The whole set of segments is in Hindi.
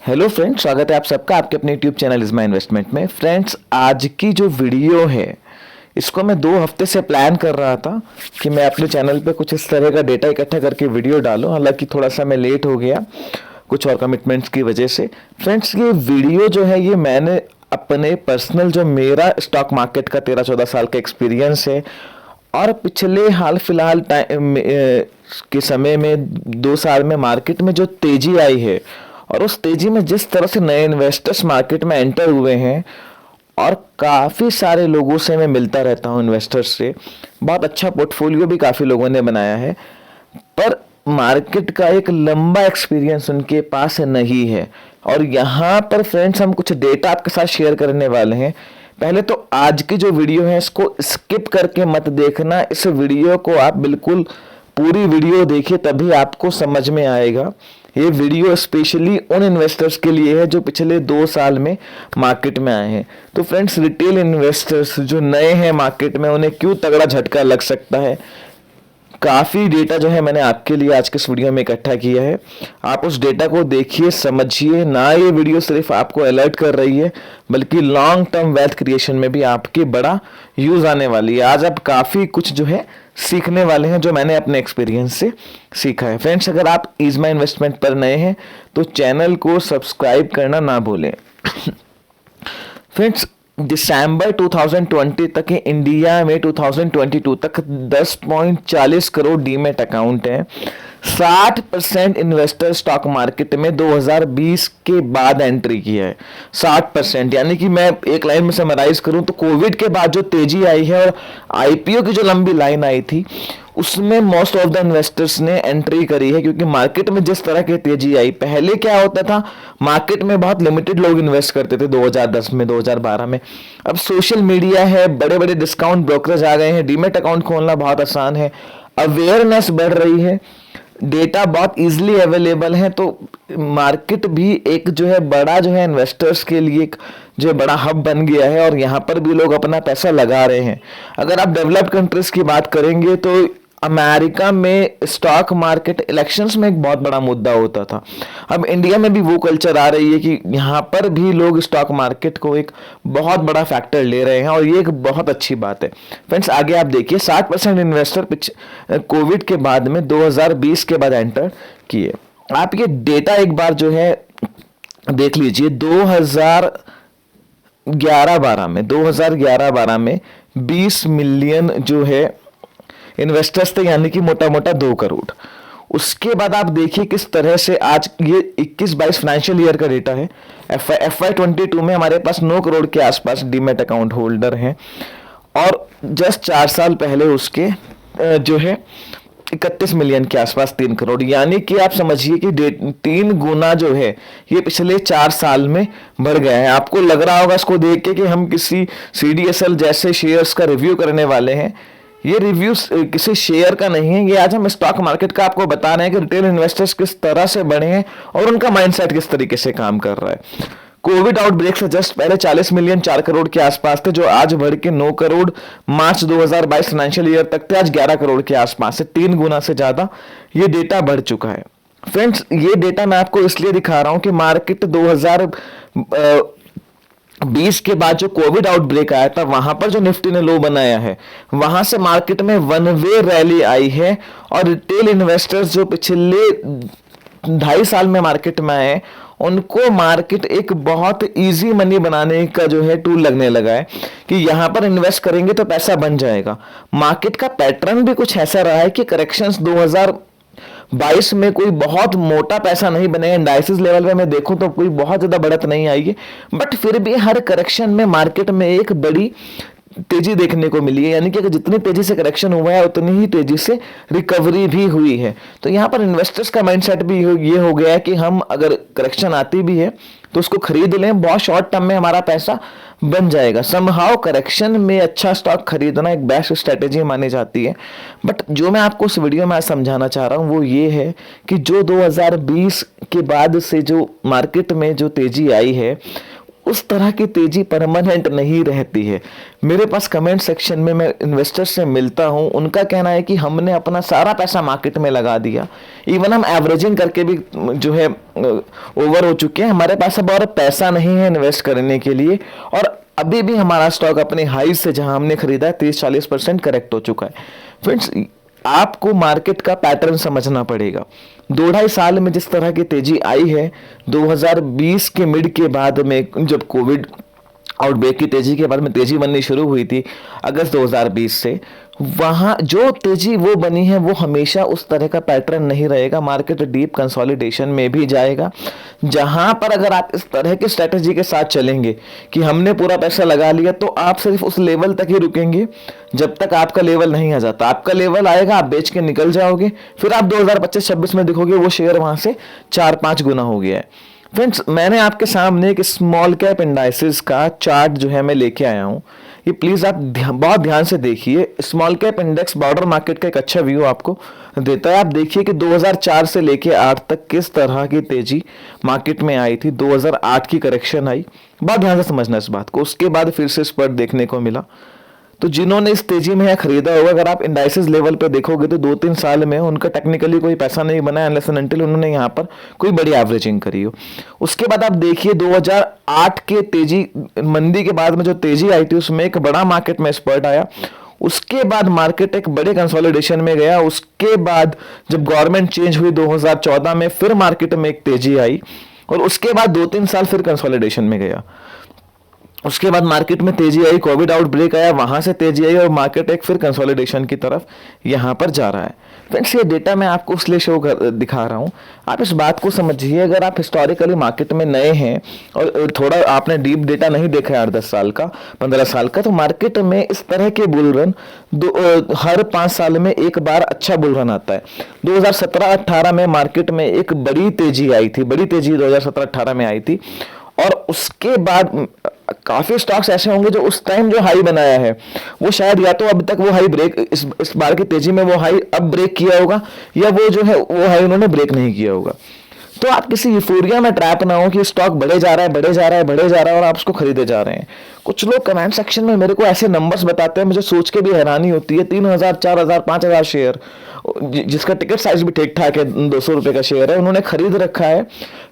हेलो फ्रेंड्स, स्वागत है आप सबका आपके अपने YouTube channel is my investment में। फ्रेंड्स, आज की जो वीडियो है इसको मैं 2 हफ्ते से प्लान कर रहा था कि मैं अपने चैनल पे कुछ इस तरह का डेटा इकट्ठा करके वीडियो डालूं। हालांकि थोड़ा सा मैं लेट हो गया कुछ और कमिटमेंट्स की वजह से। फ्रेंड्स, ये वीडियो जो है ये मैंने अपने पर्सनल जो मेरा स्टॉक मार्केट का 13-14 साल का एक्सपीरियंस है और पिछले हाल फिलहाल टाइम के समय में 2 साल में मार्केट में जो तेजी आई है और उस तेजी में जिस तरह से नए इन्वेस्टर्स मार्केट में एंटर हुए हैं और काफ़ी सारे लोगों से मैं मिलता रहता हूं, इन्वेस्टर्स से। बहुत अच्छा पोर्टफोलियो भी काफ़ी लोगों ने बनाया है, पर मार्केट का एक लंबा एक्सपीरियंस उनके पास नहीं है। और यहाँ पर फ्रेंड्स हम कुछ डेटा आपके साथ शेयर करने वाले हैं। पहले तो आज की जो वीडियो है इसको स्किप करके मत देखना। इस वीडियो को आप बिल्कुल पूरी वीडियो देखिए, तभी आपको समझ में आएगा। ये वीडियो स्पेशली उन इन्वेस्टर्स के लिए है जो पिछले 2 साल में मार्केट में आए हैं। तो फ्रेंड्स, रिटेल इन्वेस्टर्स जो नए हैं मार्केट में, उन्हें क्यों तगड़ा झटका लग सकता है। काफ़ी डेटा जो है मैंने आपके लिए आज के इस वीडियो में इकट्ठा किया है। आप उस डेटा को देखिए, समझिए ना। ये वीडियो सिर्फ आपको अलर्ट कर रही है, बल्कि लॉन्ग टर्म वेल्थ क्रिएशन में भी आपके बड़ा यूज आने वाली है। आज आप काफ़ी कुछ जो है सीखने वाले हैं जो मैंने अपने एक्सपीरियंस से सीखा है। फ्रेंड्स, अगर आप इज माई इन्वेस्टमेंट पर नए हैं तो चैनल को सब्सक्राइब करना ना भूलें। फ्रेंड्स, दिसंबर 2020 तक इंडिया में 2022 तक 10.40 करोड़ डीमेट अकाउंट है। 60% इन्वेस्टर स्टॉक मार्केट में 2020 के बाद एंट्री किया है। 60%, यानी कि मैं एक लाइन में समराइज करूं तो कोविड के बाद जो तेजी आई है और आईपीओ की जो लंबी लाइन आई थी उसमें मोस्ट ऑफ द इन्वेस्टर्स ने एंट्री करी है। क्योंकि मार्केट में जिस तरह की तेजी आई, पहले क्या होता था, मार्केट में बहुत लिमिटेड लोग इन्वेस्ट करते थे 2010 में, 2012 में। अब सोशल मीडिया है, बड़े बड़े डिस्काउंट ब्रोकरेज आ गए हैं, डीमेट अकाउंट खोलना बहुत आसान है, अवेयरनेस बढ़ रही है, डेटा बहुत इजीली अवेलेबल है। तो मार्केट भी एक जो है बड़ा जो है इन्वेस्टर्स के लिए एक जो है बड़ा हब बन गया है और यहाँ पर भी लोग अपना पैसा लगा रहे हैं। अगर आप डेवलप्ड कंट्रीज की बात करेंगे तो अमेरिका में स्टॉक मार्केट इलेक्शंस में एक बहुत बड़ा मुद्दा होता था। अब इंडिया में भी वो कल्चर आ रही है कि यहाँ पर भी लोग स्टॉक मार्केट को एक बहुत बड़ा फैक्टर ले रहे हैं और ये एक बहुत अच्छी बात है। फ्रेंड्स, आगे आप देखिए, 60% इन्वेस्टर कोविड के बाद में 2020 के बाद एंटर किए। आप ये डेटा एक बार जो है देख लीजिए। 2011-12 में 20 मिलियन जो है इन्वेस्टर्स थे, यानी कि मोटा मोटा 2 करोड़। उसके बाद आप देखिए किस तरह से आज ये 21-22 फाइनेंशियल ईयर का डेटा है। FY 22 में हमारे पास 9 करोड़ के आसपास डीमेट अकाउंट होल्डर हैं और जस्ट 4 साल पहले उसके जो है 31 मिलियन के आसपास 3 करोड़। यानी कि आप समझिए कि 3 गुना जो है ये पिछले 4 साल में बढ़ गया है। आपको लग रहा होगा इसको देख के कि हम किसी CDSL जैसे शेयर्स का रिव्यू करने वाले हैं। ये रिव्यू किसी शेयर का नहीं है, ये आज हम स्टॉक मार्केट का आपको बता रहे हैं कि रिटेल इन्वेस्टर्स किस तरह से बढ़े हैं और उनका माइंडसेट किस तरीके से काम कर रहा है। कोविड आउटब्रेक से जस्ट पहले 40 मिलियन 4 करोड़ के आसपास थे, जो आज बढ़ के 9 करोड़ मार्च 2022 फाइनेंशियल ईयर तक थे, आज 11 करोड़ के आसपास से 3 गुना से ज्यादा ये डेटा बढ़ चुका है। फ्रेंड्स, ये डेटा मैं आपको इसलिए दिखा रहा हूं कि मार्केट 2020 के बाद जो कोविड आउटब्रेक आया था वहां पर जो निफ्टी ने लो बनाया है, वहां से मार्केट में वन वे रैली आई है और रिटेल इन्वेस्टर्स जो पिछले 2.5 साल में मार्केट में आए उनको मार्केट एक बहुत इजी मनी बनाने का जो है टूल लगने लगा है कि यहां पर इन्वेस्ट करेंगे तो पैसा बन जाएगा। मार्केट का पैटर्न भी कुछ ऐसा रहा है कि करेक्शंस 2022 में कोई बहुत मोटा पैसा नहीं बनेगा। इंडाइसिस लेवल पे मैं देखूं तो कोई बहुत ज्यादा बढ़त नहीं आई है, बट फिर भी हर करेक्शन में मार्केट में एक बड़ी तेजी देखने को मिली है। यानी कि जितनी तेजी से करेक्शन हुआ है उतनी ही तेजी से रिकवरी भी हुई है। तो यहाँ पर इन्वेस्टर्स का माइंडसेट भी ये हो गया है कि हम अगर करेक्शन आती भी है तो उसको खरीद लें, बहुत शॉर्ट टर्म में हमारा पैसा बन जाएगा। समहाउ करेक्शन में अच्छा स्टॉक खरीदना एक बेस्ट स्ट्रेटेजी मानी जाती है। बट जो मैं आपको इस वीडियो में आज समझाना चाह रहा हूँ वो ये है कि जो 2020 के बाद से जो मार्केट में जो तेजी आई है उस तरह की तेजी परमानेंट नहीं रहती है। मेरे पास कमेंट सेक्शन में मैं इन्वेस्टर्स से मिलता हूं, उनका कहना है कि हमने अपना सारा पैसा मार्केट में लगा दिया, इवन हम एवरेजिंग करके भी जो है ओवर हो चुके हैं, हमारे पास अब और पैसा नहीं है इन्वेस्ट करने के लिए, और अभी भी हमारा स्टॉक अपने हाई से जहां हमने खरीदा है 30-40% करेक्ट हो चुका है। फ्रेंड्स, आपको मार्केट का पैटर्न समझना पड़ेगा। 2-2.5 साल में जिस तरह की तेजी आई है, 2020 के मिड के बाद में जब कोविड आउटब्रेक की तेजी के बाद में तेजी बननी शुरू हुई थी अगस्त 2020 से, वहां जो तेजी वो बनी है वो हमेशा उस तरह का पैटर्न नहीं रहेगा। मार्केट डीप कंसोलिडेशन में भी जाएगा, जहां पर अगर आप इस तरह की स्ट्रेटजी के साथ चलेंगे कि हमने पूरा पैसा लगा लिया, तो आप सिर्फ उस लेवल तक ही रुकेंगे जब तक आपका लेवल नहीं आ जाता। आपका लेवल आएगा, आप बेच के निकल जाओगे, फिर आप 2025-26 में देखोगे वो शेयर वहां से 4-5 गुना हो गया है। फ्रेंड्स, मैंने आपके सामने एक स्मॉल कैप इंडाइसेस का चार्ट जो है मैं लेके आया हूं। ये प्लीज आप बहुत ध्यान से देखिए। Small cap index border market का एक अच्छा व्यू आपको देता है। आप देखिए कि 2004 से लेके 8 तक किस तरह की तेजी मार्केट में आई थी। 2008 की करेक्शन आई, बहुत ध्यान से समझना इस बात को। उसके बाद फिर से स्पर्ट देखने को मिला। तो जिन्होंने इस तेजी में खरीदा होगा, अगर आप इंडाइसेस लेवल पे देखोगे तो 2-3 साल में उनका टेक्निकली कोई पैसा नहीं बना अनलेस एंड अनटिल उन्होंने यहाँ पर कोई बड़ी एवरेजिंग करी हो। उसके बाद आप देखिए 2008 के तेजी मंदी के बाद में जो तेजी आई थी उसमें एक बड़ा मार्केट में स्पर्ट आया। उसके बाद मार्केट एक बड़े कंसोलिडेशन में गया। उसके बाद जब गवर्नमेंट चेंज हुई 2014 में, फिर मार्केट में एक तेजी आई, और उसके बाद 2-3 साल फिर कंसोलिडेशन में गया। उसके बाद मार्केट में तेजी आई, कोविड आउटब्रेक आया, वहां से तेजी आई, और मार्केट एक फिर कंसोलिडेशन की तरफ यहां पर जा रहा है। फ्रेंड्स, ये डेटा मैं आपको इसलिए दिखा रहा हूं, आप इस बात को समझिए। अगर आप हिस्टोरिकली मार्केट में नए हैं और थोड़ा आपने डीप डेटा नहीं देखा है 8-10 साल का, 15 साल का, तो मार्केट में इस तरह के बुल रन हर 5 साल में एक बार अच्छा बुल रन आता है। 2017-18 में मार्केट में एक बड़ी तेजी आई थी, बड़ी तेजी 2017-18 में आई थी, और उसके बाद काफी स्टॉक्स ऐसे होंगे जो उस टाइम जो हाई बनाया है वो शायद या तो अब तक वो हाई ब्रेक, इस बार की तेजी में वो हाई अब ब्रेक किया होगा, या वो जो है वो हाई उन्होंने ब्रेक नहीं किया होगा। तो आप किसी यूफोरिया में ट्रैप ना हो कि स्टॉक बढ़े जा रहा है, बढ़े जा रहा है, बढ़े जा रहा है, और आप उसको खरीदे जा रहे हैं। कुछ लोग कमेंट सेक्शन में मेरे को ऐसे नंबर्स बताते हैं, मुझे सोच के भी हैरानी होती है। 3,000, 4,000, 5,000 शेयर, जिसका टिकट साइज भी ठीक ठाक है, 200 रुपए का शेयर है, उन्होंने खरीद रखा है।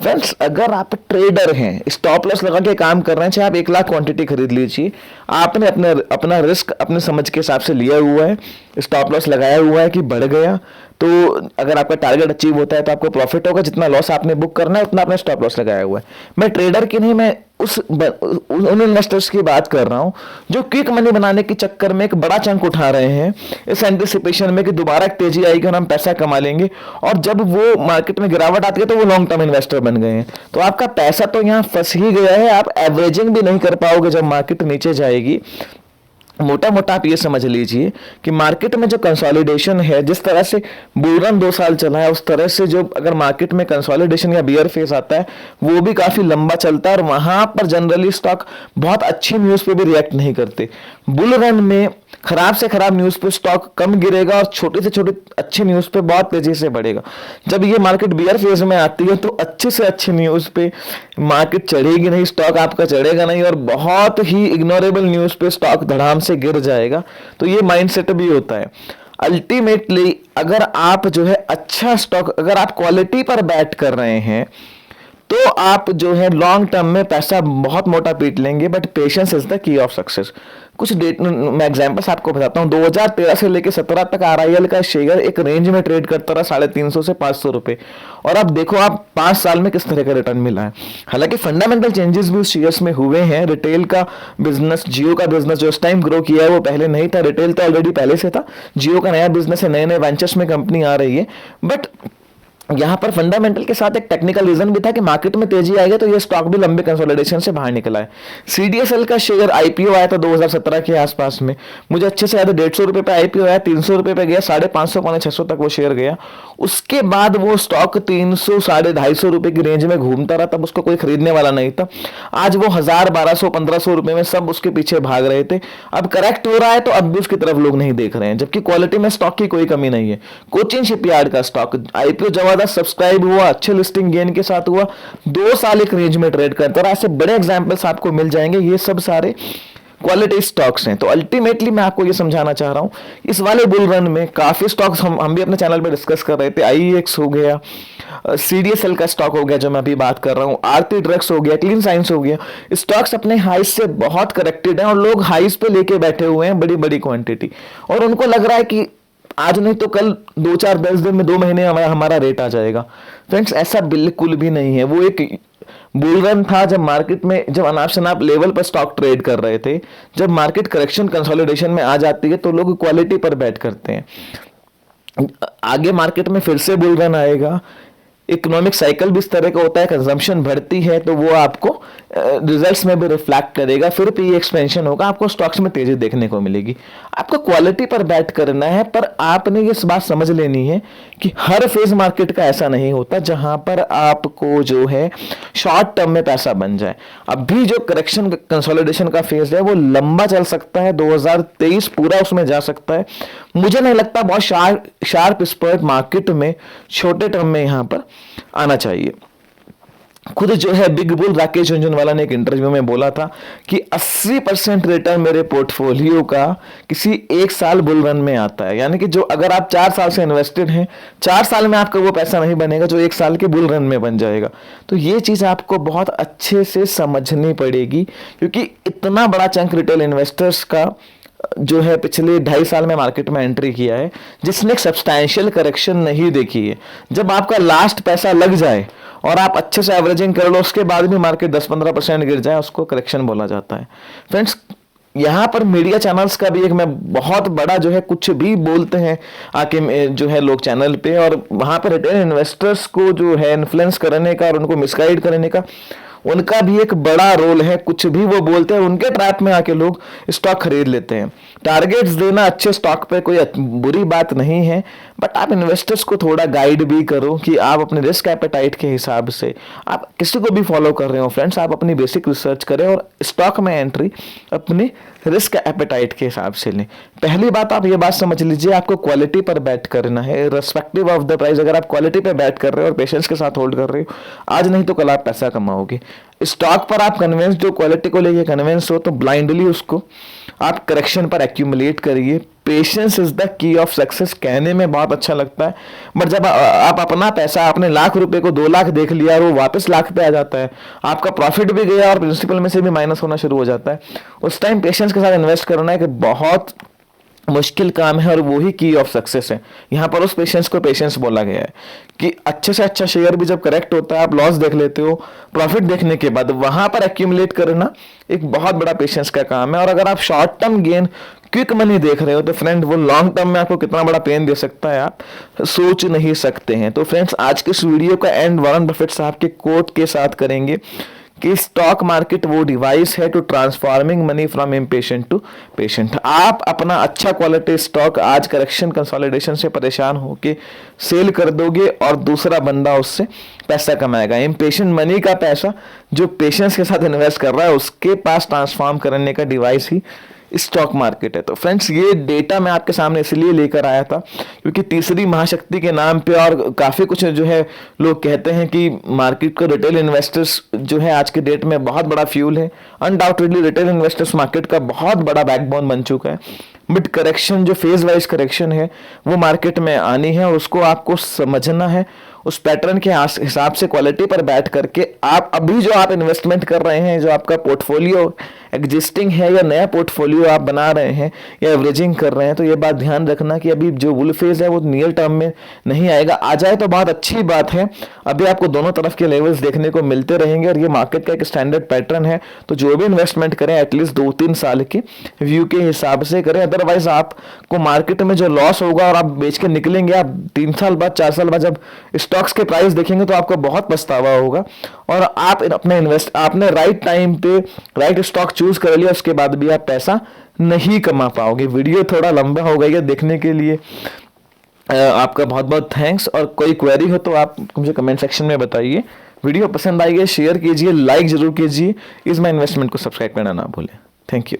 फ्रेंड्स, अगर आप ट्रेडर हैं, स्टॉप लॉस लगा के काम कर रहे हैं, चाहे आप 1 लाख क्वांटिटी खरीद लीजिए, आपने अपना रिस्क अपने समझ के हिसाब से लिया हुआ है, स्टॉप लॉस लगाया हुआ है कि बढ़ गया, तो अगर आपका टारगेट अचीव होता है तो आपको प्रॉफिट होगा। जितना लॉस आपने बुक करना है उतना आपने स्टॉप लॉस लगाया हुआ है। मैं ट्रेडर की नहीं, मैं उन इन्वेस्टर्स की बात कर रहा हूं जो क्विक मनी बनाने के चक्कर में एक बड़ा चंक उठा रहे हैं इस एंटिसिपेशन में कि दोबारा एक तेजी आएगी और हम पैसा कमा लेंगे, और जब वो मार्केट में गिरावट आती है तो वो लॉन्ग टर्म इन्वेस्टर बन गए हैं। तो आपका पैसा तो यहां फंस ही गया है, आप एवरेजिंग भी नहीं कर पाओगे जब मार्केट नीचे जाएगी। मोटा मोटा आप ये समझ लीजिए कि मार्केट में जो कंसोलिडेशन है, जिस तरह से बुल रन 2 साल चला है, उस तरह से जो अगर मार्केट में कंसोलिडेशन या बियर फेज आता है वो भी काफी लंबा चलता है, और वहां पर जनरली स्टॉक बहुत अच्छी न्यूज पे भी रिएक्ट नहीं करते। बुल रन में खराब से खराब न्यूज पे स्टॉक कम गिरेगा और छोटी से छोटी अच्छी न्यूज पे बहुत तेजी से बढ़ेगा। जब ये मार्केट बियर फेज में आती है तो अच्छी से अच्छी न्यूज पे मार्केट चढ़ेगी नहीं, स्टॉक आपका चढ़ेगा नहीं, और बहुत ही इग्नोरेबल न्यूज पे स्टॉक धड़ाम से गिर जाएगा। तो ये माइंडसेट भी होता है। अल्टीमेटली अगर आप जो है अच्छा स्टॉक, अगर आप क्वालिटी पर बैट कर रहे हैं तो आप जो है लॉन्ग टर्म में पैसा बहुत मोटा पीट लेंगे, but patience is the key of success. कुछ डेट मैं एग्जांपल्स आपको बताता हूं। 2013 से लेकर 17 तक आरआईएल का शेयर एक रेंज में ट्रेड करता रहा 350 से 500 रुपए, और अब देखो आप 5 साल में किस तरह का रिटर्न मिला है। हालांकि फंडामेंटल चेंजेस भी उस शेयर्स में हुए हैं। रिटेल का बिजनेस, जियो का बिजनेस जो इस टाइम ग्रो किया है वो पहले नहीं था। रिटेल तो ऑलरेडी पहले से था, जियो का नया बिजनेस है, नए नए वेंचर्स में कंपनी आ रही है, बट यहां पर फंडामेंटल के साथ एक टेक्निकल रीजन भी था कि मार्केट में तेजी आएगी तो ये स्टॉक भी लंबे कंसोलिडेशन से बाहर निकला है। सीडीएसएल का शेयर आईपीओ आया था 2017 के आसपास में, मुझे अच्छे से याद है 150 रुपए पे आईपीओ आया, 300 रुपए पे गया, 550 पौने 600 तक वो शेयर गया। उसके बाद वो स्टॉक 300 250 रुपए की रेंज में घूमता रहा, तब उसको कोई खरीदने वाला नहीं था। आज वो 1000 1200 1500 रुपए में सब उसके पीछे भाग रहे थे। अब करेक्ट हो रहा है तो अब भी उसकी तरफ लोग नहीं देख रहे हैं, जबकि क्वालिटी में स्टॉक की कोई कमी नहीं है। कोचिन शिपयार्ड का स्टॉक आईपीओ जब ज्यादा सब्सक्राइब हुआ, अच्छे लिस्टिंग गेन के साथ हुआ, 2 साल एक रेंज में ट्रेड करता रहा। ऐसे बड़े एग्जांपल्स आपको मिल जाएंगे। ये सब सारे क्वालिटी स्टॉक्स हैं। तो अल्टीमेटली मैं आपको ये समझाना चाह रहा हूं, इस वाले बुल रन में काफी स्टॉक्स हम भी अपने चैनल पे डिस्कस कर रहे थे। आईईएक्स हो गया, सीडीएसएल का स्टॉक हो गया जो मैं अभी बात कर रहा हूं, आरती ड्रग्स हो गया, क्लीन साइंस हो गया। स्टॉक्स अपने हाइज से बहुत करेक्टेड हैं और लोग हाइज पे लेके बैठे हुए हैं बड़ी बड़ी क्वांटिटी, और उनको लग रहा है कि आज नहीं तो कल 2-4-10 दिन में 2 महीने हमारा रेट आ जाएगा। फ्रेंड्स, ऐसा बिल्कुल भी नहीं है। वो एक बुल रन था जब मार्केट में, जब अनाप शनाप लेवल पर स्टॉक ट्रेड कर रहे थे। जब मार्केट करेक्शन कंसोलिडेशन में आ जाती है तो लोग क्वालिटी पर बैट करते हैं। आगे मार्केट में फिर से बुल रन आएगा, इकोनॉमिक साइकिल भी इस तरह का होता है, कंजम्पशन बढ़ती है तो वो आपको रिजल्ट्स में भी रिफ्लेक्ट करेगा, फिर पी एक्सपेंशन होगा, आपको स्टॉक्स में तेजी देखने को मिलेगी। आपको क्वालिटी पर बैट करना है, पर आपने ये बात समझ लेनी है कि हर फेज मार्केट का ऐसा नहीं होता जहां पर आपको जो है शॉर्ट टर्म में पैसा बन जाए। अभी जो करेक्शन कंसोलिडेशन का फेज है वो लंबा चल सकता है, 2023 पूरा उसमें जा सकता है। मुझे नहीं लगता बहुत शार्प स्पर्ट मार्केट में छोटे टर्म में यहां पर आना चाहिए। खुद जो है बिग बुल राकेश झुनझुनवाला ने एक इंटरव्यू में बोला था कि 80% रिटर्न मेरे पोर्टफोलियो का किसी 1 साल बुल रन में आता है। यानी कि जो अगर आप 4 साल से इन्वेस्टेड हैं, 4 साल में आपका वो पैसा नहीं बनेगा जो 1 साल के बुल रन में बन जाएगा। तो ये चीज आपको बहुत अच्छे से समझनी पड़ेगी, क्योंकि इतना बड़ा चंक रिटेल इन्वेस्टर्स का जो है पिछले 2.5 साल में मार्केट में एंट्री किया है, जिसने एक सब्सटैंशियल करेक्शन नहीं देखी है। जब आपका लास्ट पैसा लग जाए और आप अच्छे से एवरेजिंग कर लो, उसके बाद भी मार्केट 10-15% गिर जाए, उसको करेक्शन बोला जाता है। फ्रेंड्स, यहाँ पर मीडिया चैनल्स का भी एक मैं बहुत बड़ा जो है कुछ भी बोलते हैं आके जो है लोग चैनल पे, और वहां पर रिटेल इन्वेस्टर्स को जो है इन्फ्लुएंस करने का और उनको मिसगाइड करने का उनका भी एक बड़ा रोल है। कुछ भी वो बोलते हैं, उनके ट्रैप में आके लोग स्टॉक खरीद लेते हैं। टारगेट्स देना अच्छे स्टॉक पे कोई बुरी बात नहीं है, बट आप इन्वेस्टर्स को थोड़ा गाइड भी करो कि आप अपने रिस्क एपेटाइट के हिसाब से, आप किसी को भी फॉलो कर रहे हो फ्रेंड्स, आप अपनी बेसिक रिसर्च करें और स्टॉक में एंट्री अपने रिस्क एपेटाइट के हिसाब से लें। पहली बात आप ये बात समझ लीजिए, आपको क्वालिटी पर बैट करना है रिस्पेक्टिव ऑफ द प्राइस। अगर आप क्वालिटी पर बैट कर रहे हो और पेशेंस के साथ होल्ड कर रहे हो, आज नहीं तो कल आप पैसा कमाओगे। स्टॉक पर आप कन्विंस, जो क्वालिटी को लेके कन्विंस हो, तो ब्लाइंडली उसको आप करेक्शन पर एक्यूमुलेट करिए। Patience is the key of success कहने में बहुत अच्छा लगता है, बट जब आप अपना पैसा, आपने लाख रुपए को 2 लाख देख लिया और वो वापस लाख पे आ जाता है, आपका प्रॉफिट भी गया और प्रिंसिपल में से भी माइनस होना शुरू हो जाता है, उस टाइम पेशेंस के साथ इन्वेस्ट करना है कि बहुत मुश्किल काम है, और वो ही की ऑफ सक्सेस है। यहाँ पर उस पेशेंस को पेशेंस बोला गया है कि अच्छे से अच्छा शेयर भी जब करेक्ट होता है, आप लॉस देख लेते हो, प्रॉफिट देखने के बाद वहां पर एक्यूमुलेट करना एक बहुत बड़ा पेशेंस का काम है। और अगर आप short term gain, quick money देख रहे हो, तो फ्रेंड वो लॉन्ग टर्म में आपको कितना बड़ा पेन दे सकता है आप सोच नहीं सकते हैं। तो फ्रेंड्स, आज के इस वीडियो का एंड वॉरेन बफेट साहब के कोट के साथ करेंगे कि स्टॉक मार्केट वो डिवाइस है to transforming money from impatient to patient. आप अपना अच्छा क्वालिटी स्टॉक आज करेक्शन कंसोलिडेशन से परेशान होके सेल कर दोगे और दूसरा बंदा उससे पैसा कमाएगा। इम्पेशेंट मनी का पैसा जो पेशेंस के साथ इन्वेस्ट कर रहा है, उसके पास ट्रांसफॉर्म करने का डिवाइस ही स्टॉक मार्केट है। तो फ्रेंड्स, ये डेटा मैं आपके सामने इसलिए लेकर आया था क्योंकि तीसरी महाशक्ति के नाम पे और काफी कुछ जो है लोग कहते हैं कि मार्केट को रिटेल इन्वेस्टर्स जो है आज के डेट में बहुत बड़ा फ्यूल है। अनडाउटेडली रिटेल इन्वेस्टर्स मार्केट का बहुत बड़ा बैकबोन बन चुका है, बट करेक्शन जो फेज वाइज करेक्शन है वो मार्केट में आनी है और उसको आपको समझना है। उस पैटर्न के हिसाब से क्वालिटी पर बैठ करके आप अभी जो आप इन्वेस्टमेंट कर रहे हैं, जो आपका पोर्टफोलियो एग्जिस्टिंग है या नया पोर्टफोलियो आप बना रहे हैं या एवरेजिंग कर रहे हैं, तो ये बात ध्यान रखना कि अभी जो बुल फेज है वो नियर टर्म में नहीं आएगा। आ जाए तो बहुत अच्छी बात है, अभी आपको दोनों तरफ के लेवल्स देखने को मिलते रहेंगे और ये मार्केट का एक स्टैंडर्ड पैटर्न है। तो जो भी इन्वेस्टमेंट करें एटलीस्ट 2-3 साल के व्यू के हिसाब से करें, अदरवाइज आपको मार्केट में जो लॉस होगा और आप बेच के निकलेंगे, आप 3 साल बाद 4 साल बाद जब स्टॉक्स के प्राइस देखेंगे तो आपको बहुत पछतावा होगा। और आप अपने आपने राइट टाइम पे राइट स्टॉक चूज कर लिया, उसके बाद भी आप पैसा नहीं कमा पाओगे। वीडियो थोड़ा लंबा हो गया देखने के लिए आपका बहुत बहुत थैंक्स। और कोई क्वेरी हो तो आप मुझे कमेंट सेक्शन में बताइए। वीडियो पसंद आई है शेयर कीजिए, लाइक जरूर कीजिए। इज माय इन्वेस्टमेंट को सब्सक्राइब करना ना भूलें। Thank you.